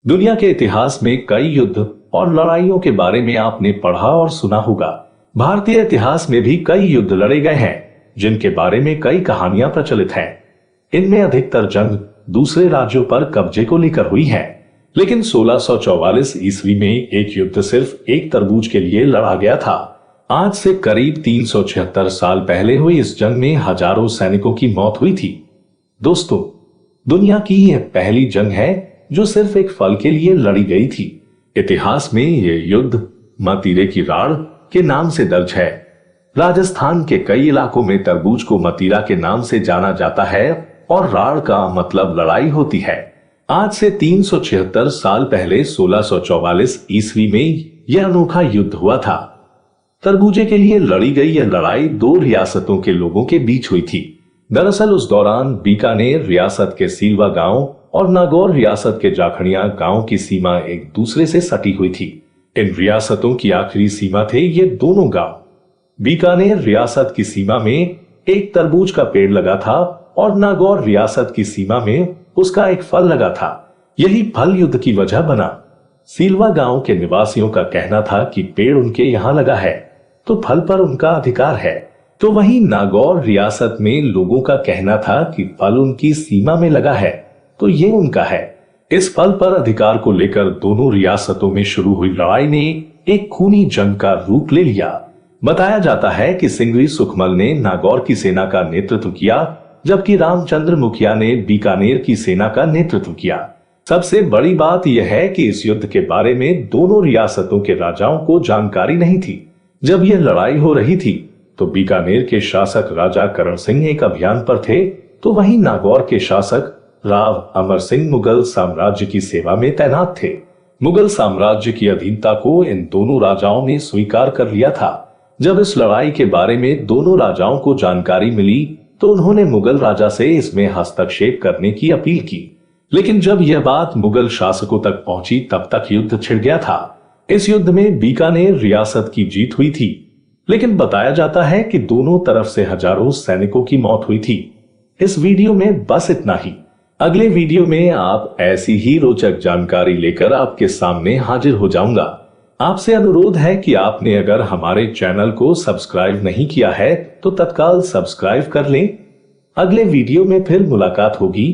दुनिया के इतिहास में कई युद्ध और लड़ाइयों के बारे में आपने पढ़ा और सुना होगा। भारतीय इतिहास में भी कई युद्ध लड़े गए हैं, जिनके बारे में कई कहानियां प्रचलित हैं। इनमें अधिकतर जंग दूसरे राज्यों पर कब्जे को लेकर हुई है। लेकिन 1644 ईस्वी में एक युद्ध सिर्फ एक तरबूज के लिए लड़ा गया था। आज से करीब 376 साल पहले हुई इस जंग में हजारों सैनिकों की मौत हुई थी। दोस्तों, दुनिया की यह पहली जंग है जो सिर्फ एक फल के लिए लड़ी गई थी। इतिहास में यह युद्ध मतीरे की राड़ के नाम से दर्ज है। राजस्थान के कई इलाकों में तरबूज को मतीरा के नाम से जाना जाता है और राड़ का मतलब लड़ाई होती है। आज से 376 साल पहले 1644 ईस्वी में यह अनोखा युद्ध हुआ था। तरबूजे के लिए लड़ी गई यह लड़ाई दो रियासतों के लोगों के बीच हुई थी। दरअसल उस दौरान बीकानेर रियासत के सीलवा गांव और नागौर रियासत के जाखड़िया गांव की सीमा एक दूसरे से सटी हुई थी। इन रियासतों की आखिरी सीमा थे ये दोनों गांव। बीकानेर रियासत की सीमा में एक तरबूज का पेड़ लगा था और नागौर रियासत की सीमा में उसका एक फल लगा था। यही फल युद्ध की वजह बना। सीलवा गांव के निवासियों का कहना था कि पेड़ उनके यहाँ लगा है तो फल पर उनका अधिकार है, तो वहीं नागौर रियासत में लोगों का कहना था कि फल उनकी सीमा में लगा है तो ये उनका है। इस फल पर अधिकार को लेकर दोनों रियासतों में शुरू हुई लड़ाई ने एक खूनी जंग का रूप ले लिया। बताया जाता है कि सिंगरी सुखमल ने नागौर की सेना का नेतृत्व किया, जबकि रामचंद्र मुखिया ने बीकानेर की सेना का नेतृत्व किया। सबसे बड़ी बात यह है कि इस युद्ध के बारे में दोनों रियासतों के राजाओं को जानकारी नहीं थी। जब यह लड़ाई हो रही थी तो बीकानेर के शासक राजा करण सिंह एक अभियान पर थे, तो वहीं नागौर के शासक राव अमर सिंह मुगल साम्राज्य की सेवा में तैनात थे। मुगल साम्राज्य की अधीनता को इन दोनों राजाओं ने स्वीकार कर लिया था। जब इस लड़ाई के बारे में दोनों राजाओं को जानकारी मिली तो उन्होंने मुगल राजा से इसमें हस्तक्षेप करने की अपील की। लेकिन जब यह बात मुगल शासकों तक पहुंची तब तक युद्ध छिड़ गया था। इस युद्ध में बीकानेर रियासत की जीत हुई थी, लेकिन बताया जाता है कि दोनों तरफ से हजारों सैनिकों की मौत हुई थी। इस वीडियो में बस इतना ही। अगले वीडियो में आप ऐसी ही रोचक जानकारी लेकर आपके सामने हाजिर हो जाऊंगा। आपसे अनुरोध है कि आपने अगर हमारे चैनल को सब्सक्राइब नहीं किया है तो तत्काल सब्सक्राइब कर लें। अगले वीडियो में फिर मुलाकात होगी।